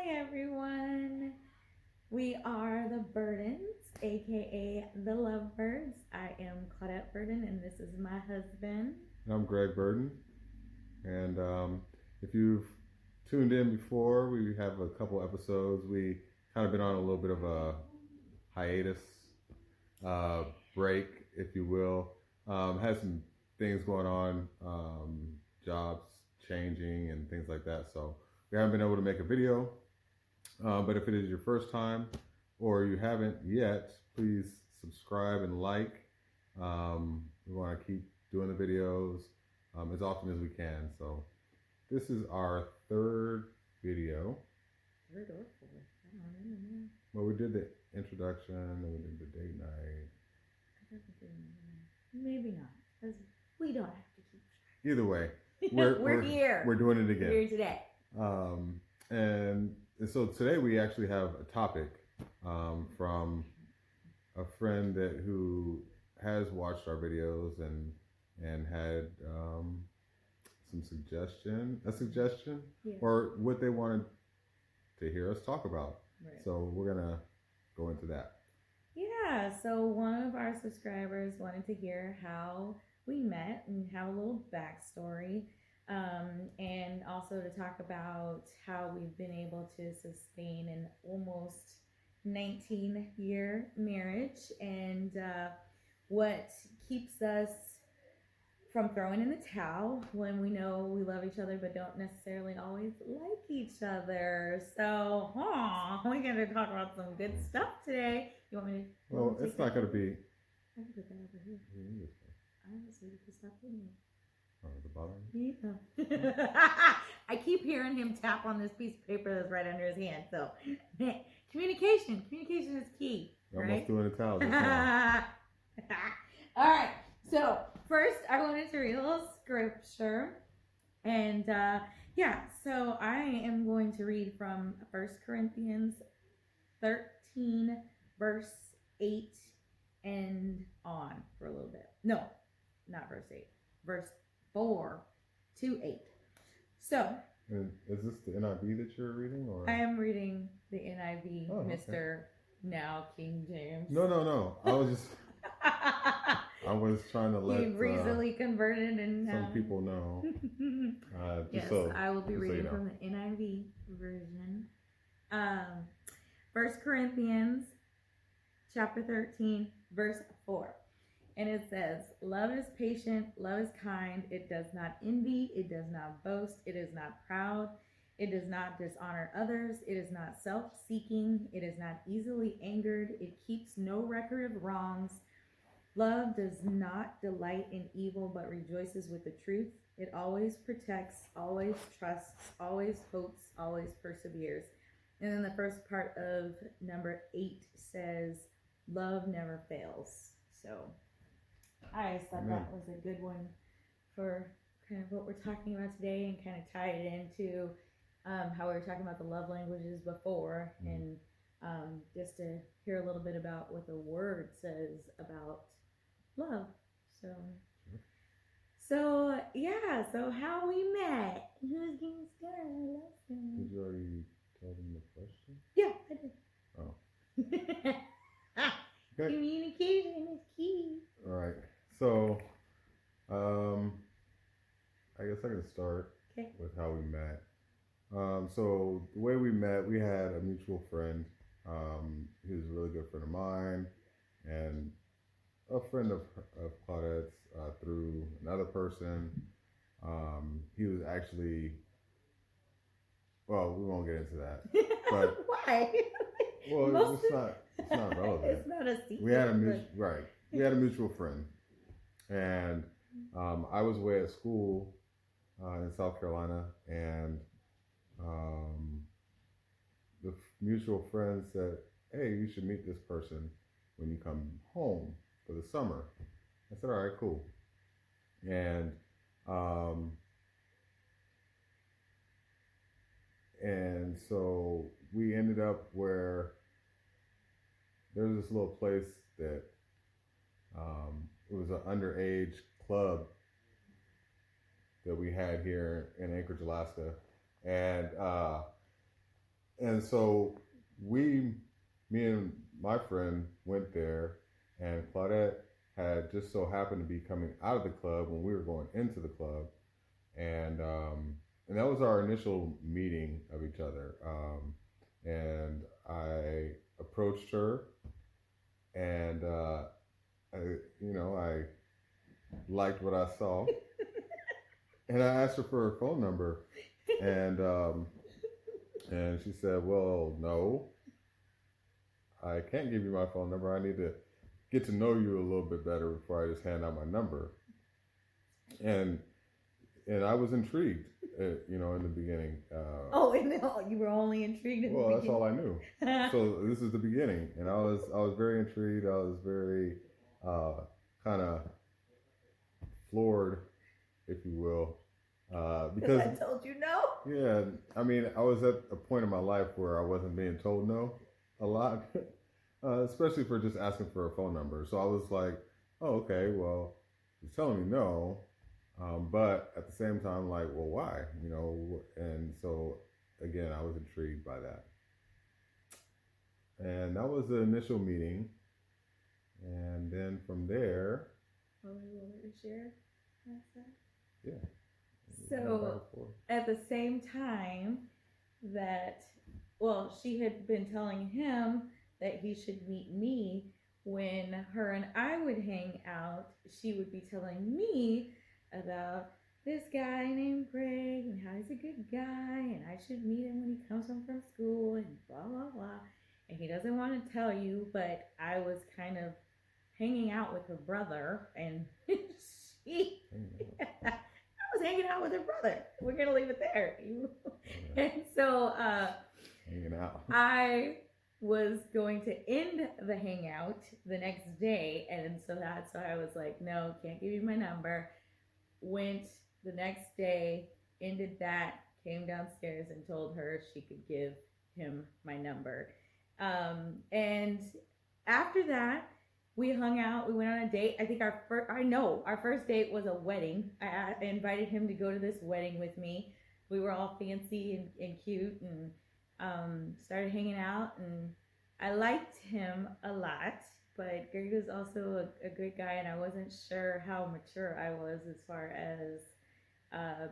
Hi everyone. We are the Burdens, aka the Lovebirds. I am Claudette Burden and this is my husband. And I'm Greg Burden. And if you've tuned in before, we have a couple episodes. We kind of been on a little bit of a hiatus, uh, break, if you will. Had some things going on, jobs changing and things like that. So we haven't been able to make a video. But if it is your first time or you haven't yet, please subscribe and like. We want to keep doing the videos as often as we can. So this is our third video. Third or fourth? I don't remember. Well, we did the introduction and we did the date night. Maybe not, because we don't have to keep Either way, we're here. We're doing it again. We're here today. And so today we actually have a topic from a friend who has watched our videos and had some suggestion, Yeah. or what they wanted to hear us talk about. Right. So we're gonna go into that. Yeah, so one of our subscribers wanted to hear how we met and have a little backstory, and also to talk about how we've been able to sustain an almost 19-year marriage and what keeps us from throwing in the towel when we know we love each other but don't necessarily always like each other. So, we're going to talk about some good stuff today. You want me to? Well, it's not going to be. I can put that over here. I was ready to stop in Oh, at the bottom? Yeah. I keep hearing him tap on this piece of paper that's right under his hand. So, communication is key. You're right? almost doing the towel just now. All right. So first, I wanted to read a little scripture, and so I am going to read from 1 Corinthians 13, verse 8, and on for a little bit. No, not verse 8, verse 4 to 8. So, and is this the NIV that you're reading, or? I am reading the NIV, Oh, okay. Mr. Now King James. No. I was trying to let You've recently converted, and some people know. Yes, I will be reading from the NIV version. 1 Corinthians chapter 13, verse 4. And it says, love is patient, love is kind, it does not envy, it does not boast, it is not proud, it does not dishonor others, it is not self-seeking, it is not easily angered, it keeps no record of wrongs. Love does not delight in evil, but rejoices with the truth. It always protects, always trusts, always hopes, always perseveres. And then the first part of number 8 says, love never fails. So I just thought that was a good one for kind of what we're talking about today, and kind of tie it into how we were talking about the love languages before, and just to hear a little bit about what the word says about love. So how we met. Who's getting started? Did you already tell them the question? Yeah, I did. Oh. Okay. Communication is key. All right. So, I guess I can start with how we met. So the way we met, we had a mutual friend. He was a really good friend of mine, and a friend of Claudette's through another person. He was actually, well, we won't get into that. But why? Well, it's not relevant. It's not a secret. We had a mutual friend, and I was away at school in South Carolina, and the mutual friend said, "Hey, you should meet this person when you come home for the summer." I said, "All right, cool." And so we ended up where there was this little place that it was an underage club that we had here in Anchorage, Alaska, and And so me and my friend went there, and Claudette had just so happened to be coming out of the club when we were going into the club, and that was our initial meeting of each other. And I approached her, and I, I liked what I saw, and I asked her for her phone number, and she said, "Well, no, I can't give you my phone number. I need to get to know you a little bit better before I just hand out my number." And I was intrigued, in the beginning. And no, you were only intrigued in the Well, that's beginning. all I knew. So this is the beginning, and I was very intrigued. I was very kind of floored, if you will, because I told you no. yeah, I mean, I was at a point in my life where I wasn't being told no a lot, especially for just asking for a phone number. So I was like, oh, okay, well, you're telling me no, but at the same time, like, well, why? And so again, I was intrigued by that. And that was the initial meeting. And then from there, Will we share? yeah. So at the same time that, well, she had been telling him that he should meet me when her and I would hang out, she would be telling me about this guy named Greg and how he's a good guy and I should meet him when he comes home from school and blah, blah, blah. And he doesn't want to tell you, but I was kind of hanging out with her brother and she... I was hanging out with her brother. We're gonna leave it there. And so hanging out. I was going to end the hangout the next day, and so that's why I was like, no, can't give you my number. Went the next day, ended that, came downstairs and told her she could give him my number. And after that, we hung out. We went on a date. I think our first date was a wedding. I invited him to go to this wedding with me. We were all fancy and cute and started hanging out. And I liked him a lot, but Greg was also a good guy, and I wasn't sure how mature I was as far as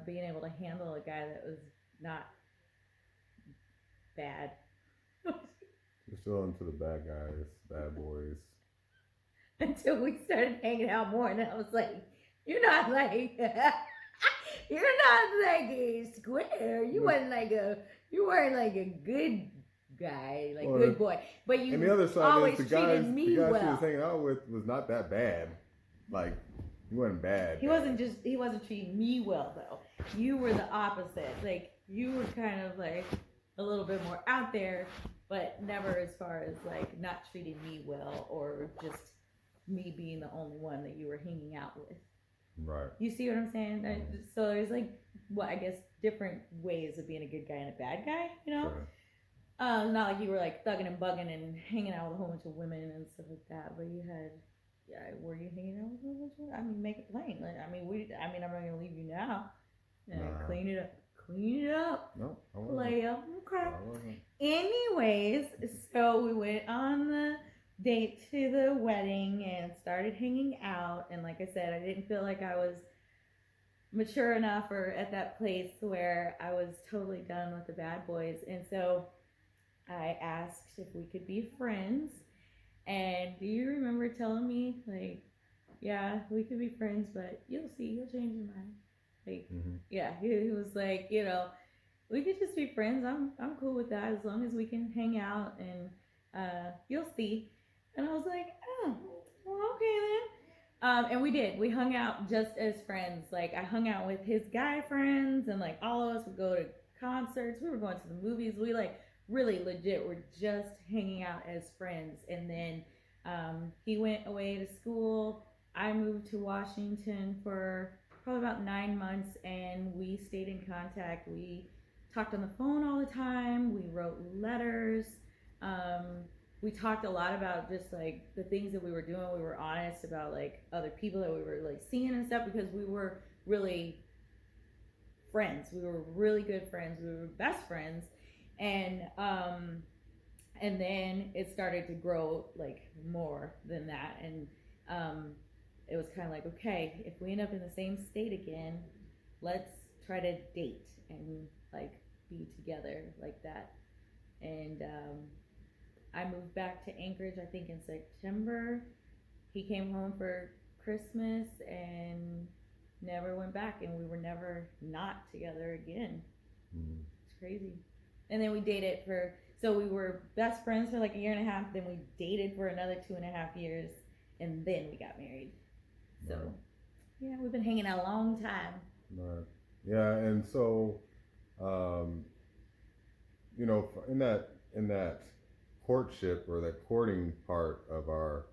being able to handle a guy that was not bad. You're still into the bad guys, bad boys. Until we started hanging out more, and I was like, you're not like a square. You weren't like a good guy, good boy. But you and the other side always is the treated guys, me the guys well. she was hanging out with was not that bad. Like, he wasn't bad. He wasn't treating me well though. You were the opposite. Like, you were kind of like a little bit more out there, but never as far as like not treating me well or just me being the only one that you were hanging out with. Right. You see what I'm saying? So there's like, I guess different ways of being a good guy and a bad guy, Sure. Not like you were like thugging and bugging and hanging out with a whole bunch of women and stuff like that, but you had, were you hanging out with a whole bunch of women? I mean, make it plain. Like, I'm not going to leave you now. Nah. Clean it up. No, I wasn't. Play up. Okay. I wasn't. Anyways, so we went on the date to the wedding and started hanging out, and like I said, I didn't feel like I was mature enough or at that place where I was totally done with the bad boys, and so I asked if we could be friends. And do you remember telling me, like, yeah, we could be friends, but you'll see, you'll change your mind. Like, yeah, he was like, we could just be friends. I'm cool with that as long as we can hang out, and you'll see. And I was like, oh, well, okay then. And we did. We hung out just as friends. Like, I hung out with his guy friends, and like all of us would go to concerts. We were going to the movies. We like really legit were just hanging out as friends. And then he went away to school. I moved to Washington for probably about 9 months, and we stayed in contact. We talked on the phone all the time. We wrote letters. We talked a lot about just like the things that we were doing. We were honest about like other people that we were like seeing and stuff, because we were really friends. We were really good friends. We were best friends. and then it started to grow like more than that, and um, it was kind of like, okay, if we end up in the same state again, let's try to date and like be together like that. And I moved back to Anchorage, I think in September. He came home for Christmas and never went back, and we were never not together again. Mm. It's crazy. And then we dated for, so we were best friends for like a year and a half, then we dated for another 2.5 years, and then we got married. So, Right. yeah, we've been hanging out a long time. Right. Yeah, and so, um, in that courtship or that courting part of our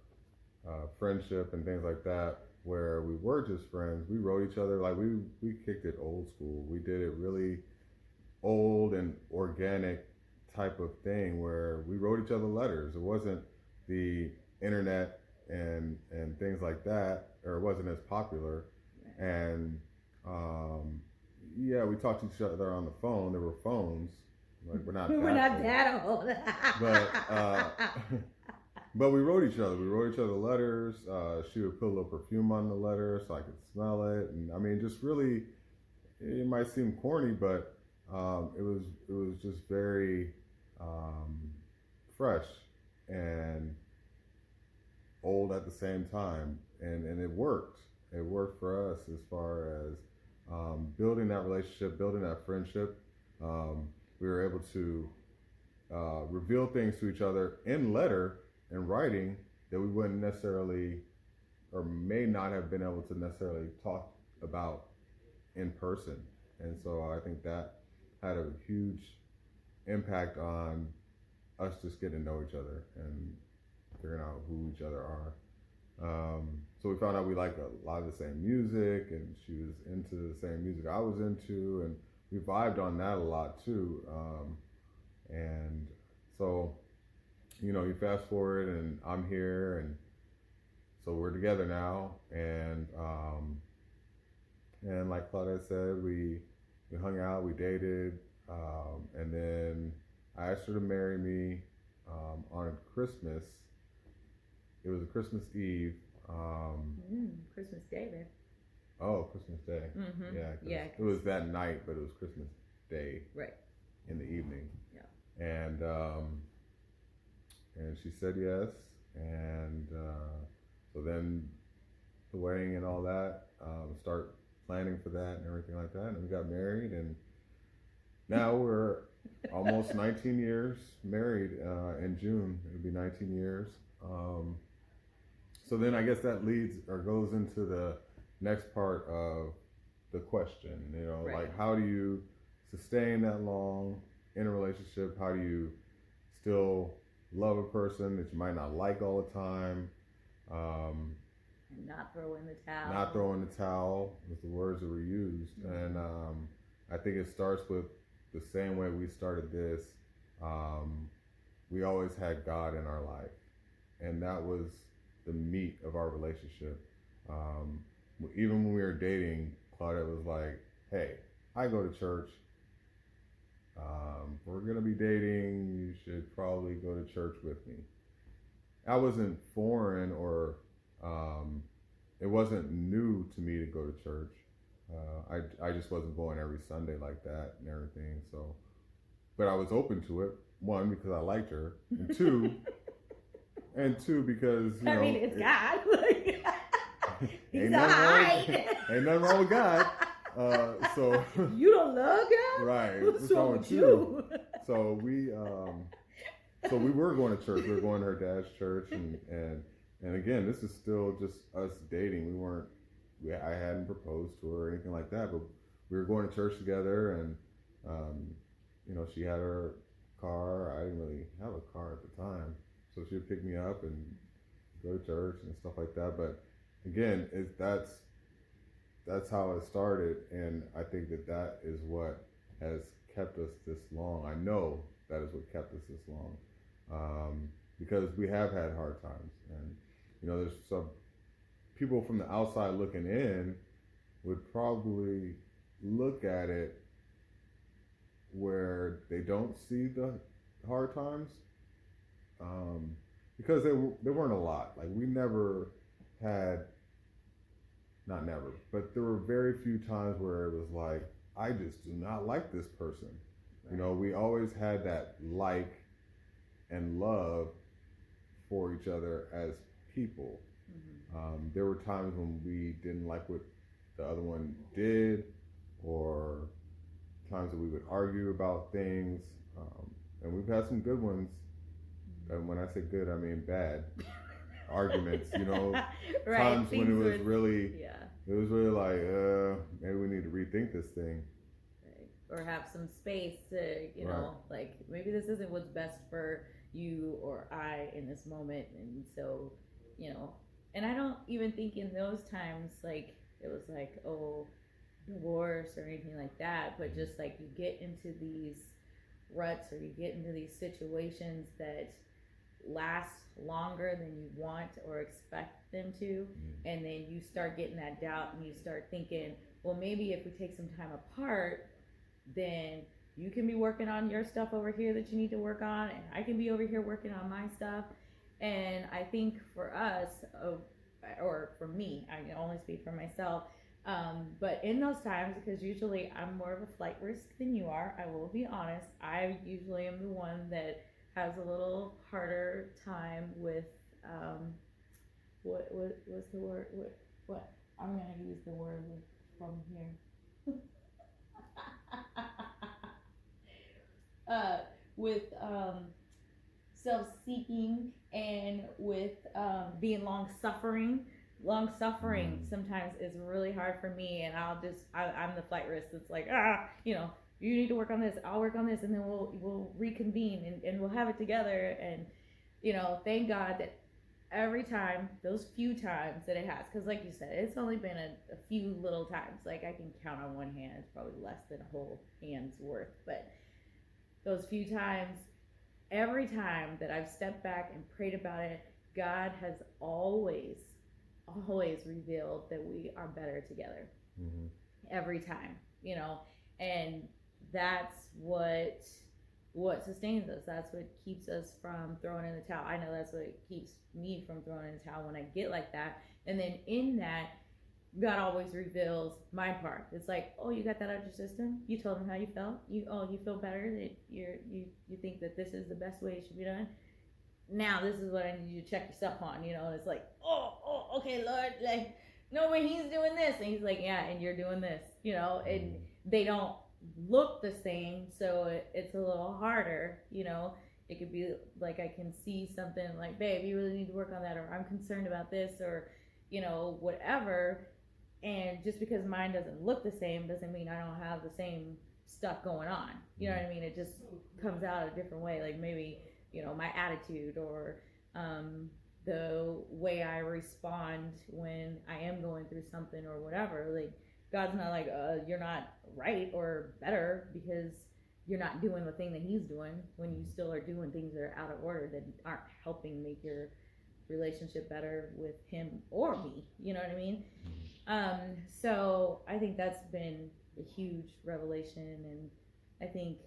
friendship and things like that, where we were just friends, we wrote each other like we kicked it old school. We did it really old and organic type of thing where we wrote each other letters. It wasn't the internet and things like that, or it wasn't as popular. And yeah, we talked to each other on the phone. There were phones. Like we're not that old. But we wrote each other. We wrote each other letters. She would put a little perfume on the letter so I could smell it. And I mean, just really, it might seem corny, but it was just very fresh and old at the same time, and it worked. It worked for us as far as building that relationship, building that friendship. We were able to reveal things to each other in letter and writing that we wouldn't necessarily, or may not have been able to necessarily talk about in person. And so I think that had a huge impact on us just getting to know each other and figuring out who each other are. So we found out we liked a lot of the same music, and she was into the same music I was into, and we vibed on that a lot too. And so, you fast forward, and I'm here, and so we're together now, and like Claudette said, we hung out, we dated, and then I asked her to marry me on Christmas. It was a Christmas Eve. Christmas Day, babe. Oh, Christmas Day. Mm-hmm. Yeah, Yeah. it was that night, but it was Christmas Day. Right. In the evening. Yeah. And she said yes, and so then the wedding and all that, start planning for that and everything like that, and we got married, and now we're almost 19 years married. In June it'll be 19 years. So then I guess that leads or goes into the next part of the question, Right. like how do you sustain that long in a relationship? How do you still love a person that you might not like all the time? And not throw in the towel. Not throw in the towel was the words that were used. Mm-hmm. And I think it starts with the same way we started this. We always had God in our life, and that was the meat of our relationship. Even when we were dating, Claudette was like, hey, I go to church. We're going to be dating. You should probably go to church with me. I wasn't foreign, or it wasn't new to me to go to church. I just wasn't going every Sunday like that and everything. So, but I was open to it. One, because I liked her, and two, because it's God. He's ain't ain't nothing wrong with God. So you don't love God, right? What's wrong with you? So we were going to church. We were going to her dad's church, and again, this is still just us dating. I hadn't proposed to her or anything like that, but we were going to church together, and she had her car. I didn't really have a car at the time, so she would pick me up and go to church and stuff like that. But again, that's how it started, and I think that is what has kept us this long. I know that is what kept us this long, because we have had hard times, and there's some people from the outside looking in would probably look at it where they don't see the hard times, because there weren't a lot. Like we never had, not never, but there were very few times where it was like, I just do not like this person. You know, we always had that like and love for each other as people. There were times when we didn't like what the other one did, or times that we would argue about things, and we've had some good ones. And when I say good, I mean bad arguments. You know, right. Times when it was really, yeah, it was really like, maybe we need to rethink this thing. Right. Or have some space to, you know, like maybe this isn't what's best for you or I in this moment, and so, you know, and I don't even think in those times like it was like, oh, divorce or anything like that, but just like you get into these ruts or you get into these situations that last longer than you want or expect them to, and then you start getting that doubt and you start thinking, well, maybe if we take some time apart, then you can be working on your stuff over here that you need to work on, and I can be over here working on my stuff. And I think for us, or for me, I can only speak for myself, but in those times, because usually I'm more of a flight risk than you are, I will be honest, I usually am the one that has a little harder time with, what what's the word, what I'm gonna use the word from here. With self-seeking, and with being long-suffering. Long-suffering sometimes is really hard for me, and I'm the flight risk. It's like, you know, you need to work on this, I'll work on this, and then we'll reconvene, and we'll have it together. And you know, thank God that every time, those few times that it has, because like you said, it's only been a few little times. Like I can count on one hand, it's probably less than a whole hand's worth, but those few times, every time that I've stepped back and prayed about it, God has always revealed that we are better together. Every time, you know, and that's what sustains us. That's what keeps us from throwing in the towel. I know that's what keeps me from throwing in the towel when I get like that. And then in that, God always reveals my part. It's like, oh, you got that out of your system. You told him how you felt. You feel better, that you think that this is the best way it should be done. Now this is what I need you to check yourself on. You know, it's like, oh, okay, Lord, like, no, when he's doing this, and he's like, yeah, and you're doing this. You know, and they don't look the same, so it's a little harder. You know, it could be like I can see something like, babe, you really need to work on that, or I'm concerned about this, or you know, whatever. And just because mine doesn't look the same doesn't mean I don't have the same stuff going on. You know what I mean? It just comes out a different way. Like maybe, you know, my attitude, or the way I respond when I am going through something or whatever. Like God's not like, you're not right or better because you're not doing the thing that he's doing, when you still are doing things that are out of order, that aren't helping make your relationship better with him or me. You know what I mean? So I think that's been a huge revelation, and I think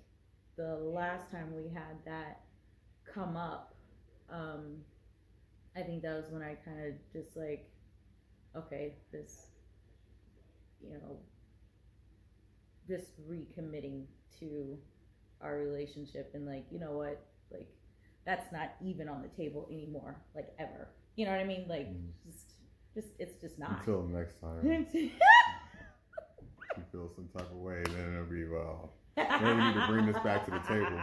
the last time we had that come up, I think that was when I kind of just like, okay, this, you know, just recommitting to our relationship, and like, you know what, like, that's not even on the table anymore, like ever. You know what I mean? Like, it's just not. Until next time. She feels some type of way, then it'll be, well, maybe we need to bring this back to the table.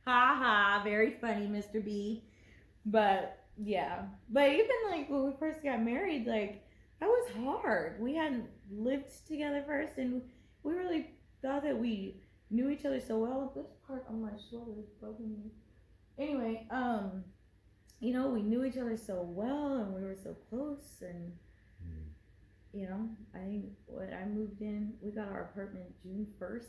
Ha ha, very funny, Mr. B. But yeah, but even like when we first got married, like that was hard. We hadn't lived together first, and we really thought that we knew each other so well. This part on my shoulder is bugging me. Anyway, you know, we knew each other so well, and we were so close, and you know, I think when I moved in, we got our apartment June 1st.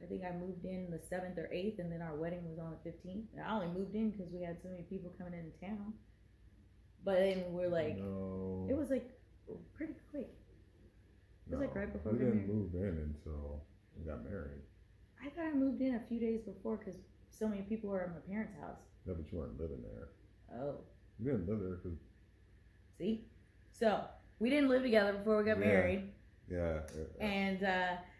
I think I moved in the 7th or 8th, and then our wedding was on the 15th. And I only moved in because we had so many people coming into town. But then we're like, no. It was like pretty quick. It was like right before we didn't married. move in until we got married. I thought I moved in a few days before because so many people were at my parents' house. No, but you weren't living there. Oh, You didn't live there because see? So, we didn't live together before we got Yeah. married. yeah, And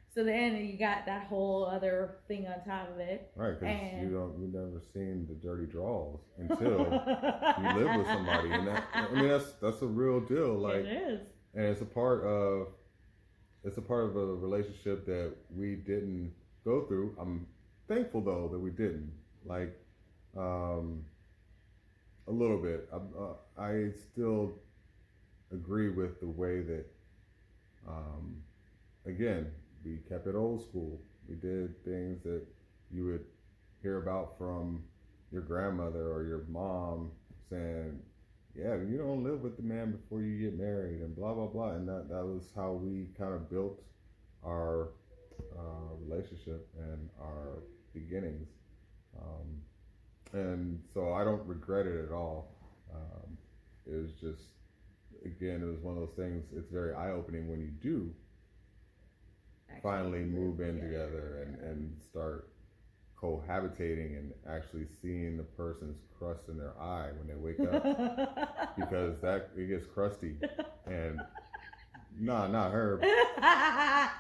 so then you got that whole other thing on top of it. right, because and- you've never seen the dirty draws until you live with somebody, and that's a real deal. Like, it is. and it's a part of a relationship that we didn't go through. I'm thankful though that we didn't. Like, a little bit. I still agree with the way that, again, we kept it old school. We did things that you would hear about from your grandmother or your mom saying, yeah, you don't live with the man before you get married and blah, blah, blah. And that was how we kind of built our relationship and our beginnings. And so I don't regret it at all. It was just, again, it was one of those things, it's very eye-opening when you do finally move in together and start cohabitating and actually seeing the person's crust in their eye when they wake up, because it gets crusty. And not her,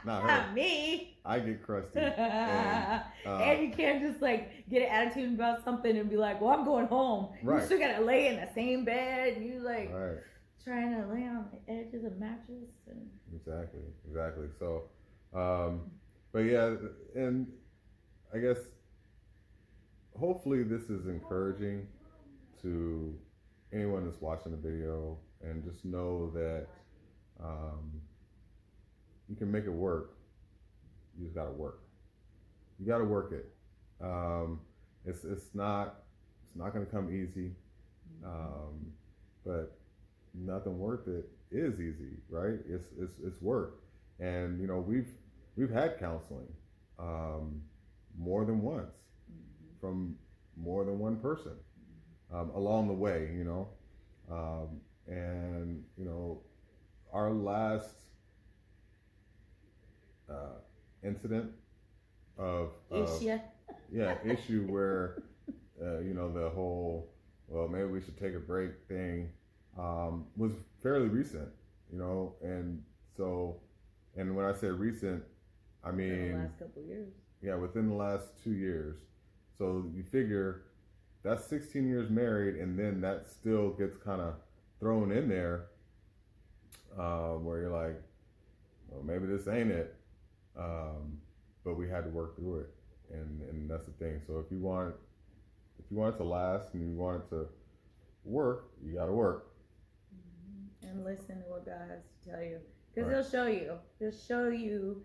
Not me. I get crusty. And you can't just like get an attitude about something and be like, well, I'm going home. Right. You still gotta lay in the same bed and you like Right. trying to lay on the edge of the mattress and Exactly. So, but yeah, and I guess hopefully this is encouraging to anyone that's watching the video, and just know that you can make it work. You just gotta work. You gotta work it. It's not gonna come easy, but nothing worth it is easy, right? It's work, and you know we've had counseling more than once from more than one person along the way, you know, and you know our last incident of issue where you know the whole, well, maybe we should take a break thing was fairly recent, you know, and so, and when I say recent, I mean in the last couple of years. Yeah, within the last 2 years. So you figure that's 16 years married, and then that still gets kind of thrown in there, where you're like, well, maybe this ain't it. But we had to work through it, and that's the thing. So if you want it to last and you want it to work, you got to work. And listen to what God has to tell you, because He'll show you. He'll show you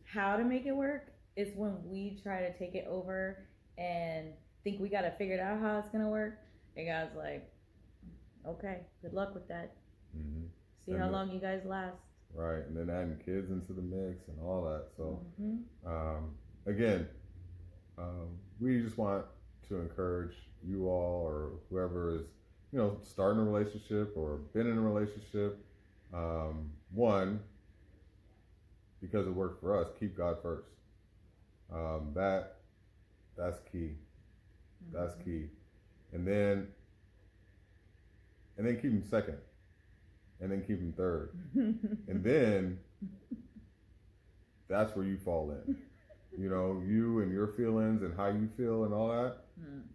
how to make it work. It's when we try to take it over and think we got to figure it out how it's gonna work, and God's like, okay, good luck with that. Mm-hmm. See how long you guys last. Right, and then adding kids into the mix and all that. So, again, we just want to encourage you all, or whoever is, you know, starting a relationship or been in a relationship. One, because it worked for us, keep God first. That's key. That's key. And then keep him second. And then keep him third. And then that's where you fall in. You know, you and your feelings and how you feel and all that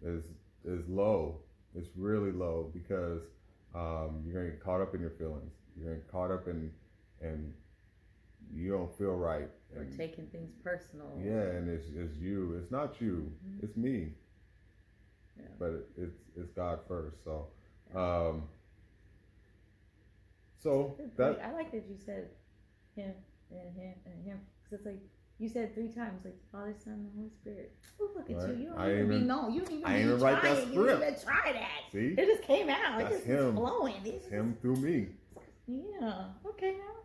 is low. It's really low, because you're gonna get caught up in your feelings. You're gonna get caught up in, and you don't feel right. We're taking things personal. Yeah, and it's you. It's not you. It's me. Yeah. But it's God first. So, so that, I like that you said him and him and him, because it's like you said 3 times, like Father, Son, and Holy Spirit. Oh, look at you! You don't even know. You don't even. I ain't even write that script. You didn't even try that. See, it just came out. That's it just him. is flowing. It's him through me. Yeah. Okay now.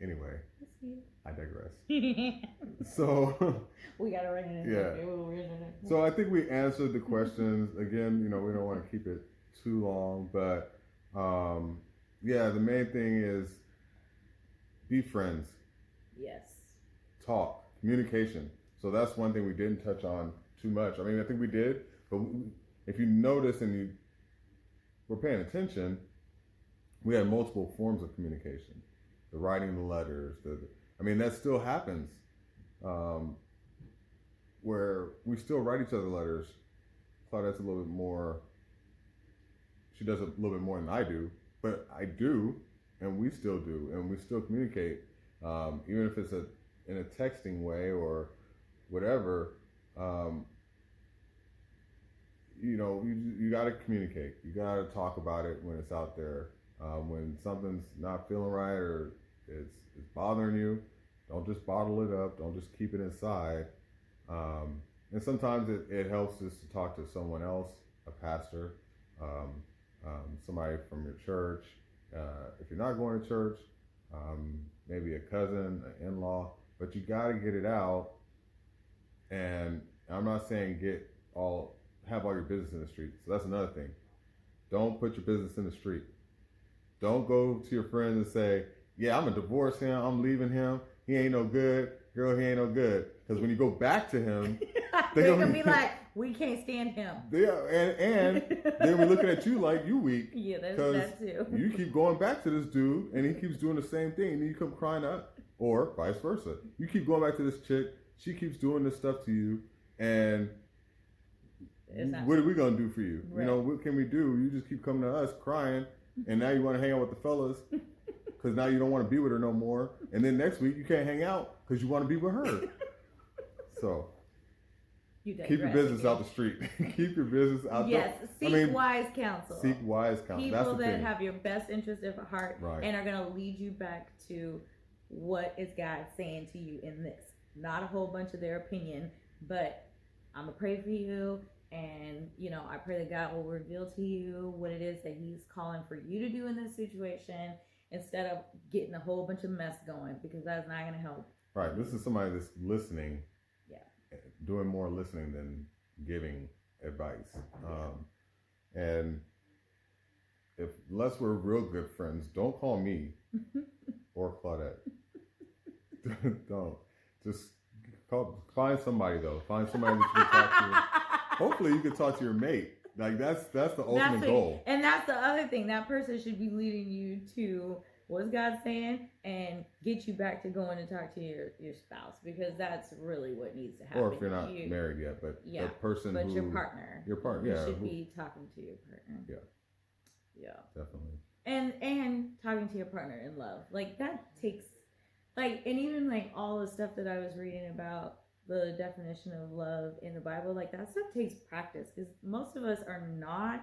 Anyway, Let's see. I digress. So we gotta write it in. Yeah. So I think we answered the questions. Again, you know, we don't want to keep it too long, but yeah, the main thing is be friends. Yes. Talk, communication. So that's one thing we didn't touch on too much. I mean, I think we did, but if you notice and you were paying attention, we had multiple forms of communication. The writing the letters, I mean, that still happens. Where we still write each other letters. Claudette's a little bit more, she does a little bit more than I do, but I do, and we still do, and we still communicate, even if it's in a texting way or whatever. You know, you got to communicate. You got to talk about it when it's out there. When something's not feeling right or it's bothering you, don't just bottle it up. Don't just keep it inside. And sometimes it helps just to talk to someone else, a pastor, somebody from your church. If you're not going to church, maybe a cousin, an in-law, but you got to get it out. And I'm not saying have all your business in the street. So that's another thing. Don't put your business in the street. Don't go to your friends and say, yeah, I'm gonna divorce him. I'm leaving him. He ain't no good. Girl, he ain't no good. Because when you go back to him, they're gonna be like, we can't stand him. Yeah, and they're gonna be looking at you like you weak. Yeah, that's that too. You keep going back to this dude, and he keeps doing the same thing, and then you come crying up, or vice versa. You keep going back to this chick. She keeps doing this stuff to you, and what are we gonna do for you? Right. You know, what can we do? You just keep coming to us crying, and now you want to hang out with the fellas because now you don't want to be with her no more. And then next week you can't hang out because you want to be with her. So keep your business out the street. Keep your business out. Yes, seek wise counsel. Seek wise counsel. People that have your best interest at heart, right, and are going to lead you back to what is God saying to you in this. Not a whole bunch of their opinion, but I'm gonna pray for you. And, you know, I pray that God will reveal to you what it is that he's calling for you to do in this situation instead of getting a whole bunch of mess going, because that's not going to help. Right. This is somebody that's listening. Yeah. Doing more listening than giving advice. Yeah. And unless we're real good friends, don't call me or Claudette. Don't. Just find somebody, though. Find somebody that you can talk to. Hopefully you can talk to your mate. Like that's the ultimate goal. And that's the other thing. That person should be leading you to what's God saying and get you back to going to talk to your spouse, because that's really what needs to happen. Or if you're not married yet, but yeah, the person your partner. Your partner, yeah. You should be talking to your partner. Yeah. Yeah. Definitely. And talking to your partner in love. Like that takes and even like all the stuff that I was reading about the definition of love in the Bible, like that stuff takes practice, because most of us are not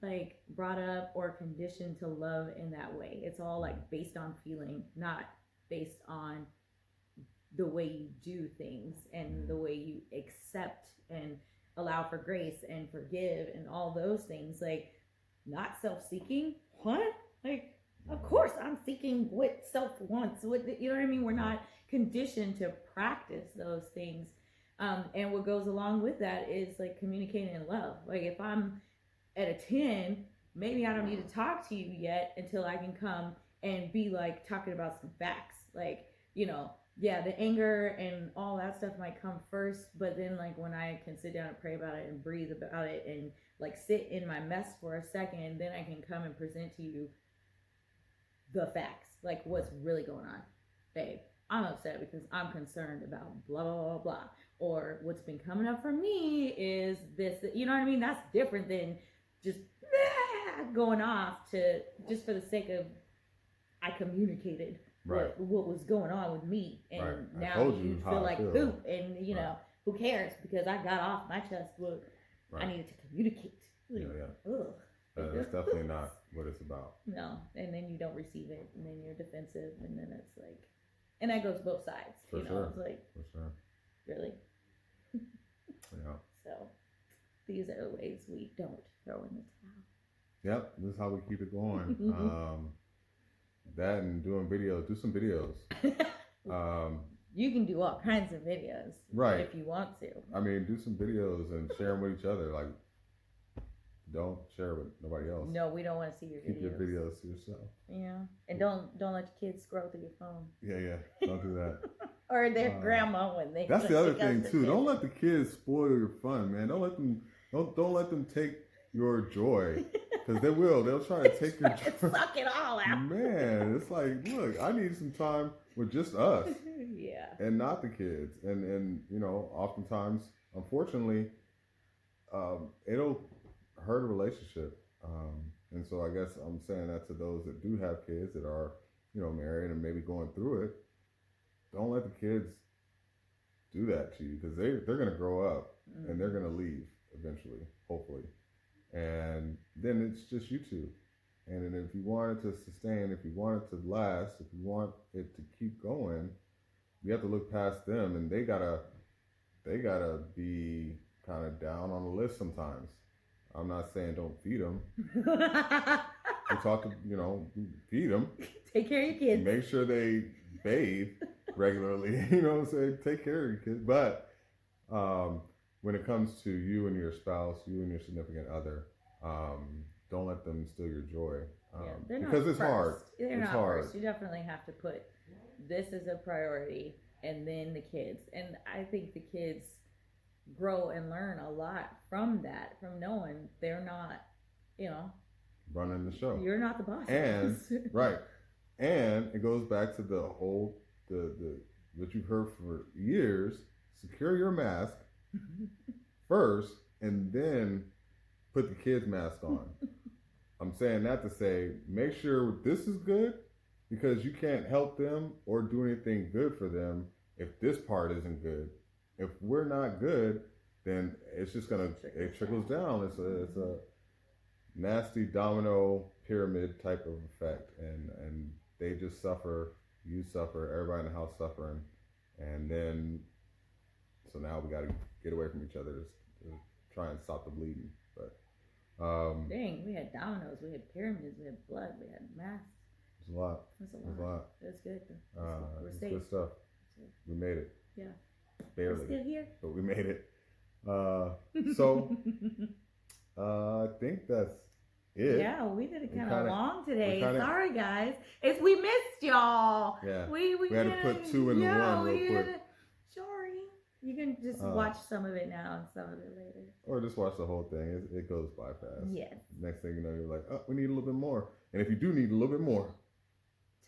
like brought up or conditioned to love in that way. It's all like based on feeling, not based on the way you do things and the way you accept and allow for grace and forgive and all those things. Like not self-seeking. What? Like, of course I'm seeking what self wants. You know what I mean? We're not conditioned to practice those things. And what goes along with that is like communicating in love. Like if I'm at a 10, maybe I don't need to talk to you yet until I can come and be like talking about some facts. Like, you know, yeah, the anger and all that stuff might come first, but then like when I can sit down and pray about it and breathe about it and like sit in my mess for a second, then I can come and present to you the facts, like what's really going on. Babe, I'm upset because I'm concerned about blah, blah, blah, blah. Or what's been coming up for me is this, you know what I mean? That's different than just going off to just for the sake of I communicated what was going on with me. And now you feel like poop and, you know, who cares? Because I got off my chest what I needed to communicate. Yeah. Ugh. That's definitely not what it's about. No, and then you don't receive it, and then you're defensive, and then it's like, and that goes both sides. For you know, sure. It's like, for sure. Really? Yeah. So these are the ways we don't throw in the towel. Yep, this is how we keep it going. That and doing videos. Do some videos. You can do all kinds of videos, right? If you want to. I mean, do some videos and share them with each other. Like, don't share with nobody else. No, we don't want to see your Keep videos. your videos to yourself. Yeah, and don't let your kids scroll through your phone. Yeah, don't do that. Or their grandma when they. That's the other thing the too. kids. Don't let the kids spoil your fun, man. Don't let them take your joy, because they will. They'll try to take your joy. Suck it all out. Man, it's like, look, I need some time with just us. Yeah. And not the kids. And you know, oftentimes, unfortunately, it'll hurt a relationship. And so I guess I'm saying that to those that do have kids that are, you know, married and maybe going through it. Don't let the kids do that to you, because they're going to grow up and they're going to leave eventually, hopefully. And then it's just you two. And then if you want it to sustain, if you want it to last, if you want it to keep going, you have to look past them, and they gotta be kind of down on the list sometimes. I'm not saying don't feed them. We talk to, you know, feed them. Take care of your kids. Make sure they bathe regularly. You know what I'm saying? Take care of your kids. But when it comes to you and your spouse, you and your significant other, don't let them steal your joy. Because it's hard. They're it's not hard. first. You definitely have to put this as a priority, and then the kids. And I think the kids grow and learn a lot from that, from knowing they're not, you know, running the show. You're not the boss. And right. And it goes back to the whole the what you've heard for years: secure your mask first, and then put the kids' mask on. I'm saying that to say, make sure this is good, because you can't help them or do anything good for them if this part isn't good. If we're not good, then it's just it trickles down. It's a nasty domino pyramid type of effect, and they just suffer, you suffer, everybody in the house suffering, and then so now we got to get away from each other to try and stop the bleeding. But dang, we had dominoes, we had pyramids, we had blood, we had masks. It's a lot. It's a It's a lot. lot. It's good though. We're It's safe. good stuff. We made it. Yeah. Barely. We're still here. But we made it. So I think that's it. Yeah, we did it kind of kinda- long today. kinda- Sorry, guys. We missed y'all. Yeah. We had to put two into one real quick. Sorry. You can just watch some of it now and some of it later. Or just watch the whole thing. It goes by fast. Yes. Next thing you know, you're like, oh, we need a little bit more. And if you do need a little bit more,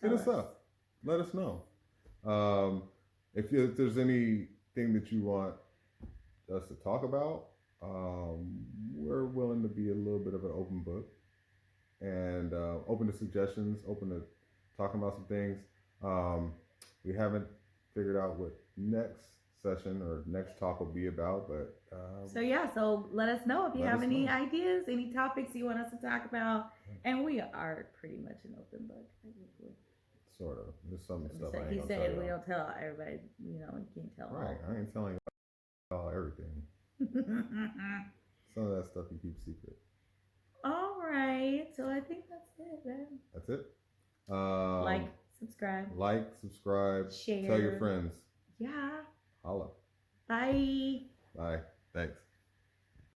hit us up. Let us know. If there's anything that you want us to talk about, we're willing to be a little bit of an open book, and open to suggestions, open to talking about some things. We haven't figured out what next session or next talk will be about, but so let us know if you let have us any know. ideas, any topics you want us to talk about, and we are pretty much an open book. sort of. There's some stuff I He ain't gonna said tell we you. don't tell everybody, you know, you can't tell Right, I ain't telling y'all everything. Some of that stuff you keep secret. All right, so I think that's it, man. That's it. Like, subscribe, share, share. tell your friends. Yeah. Holla. Bye. Bye. Thanks.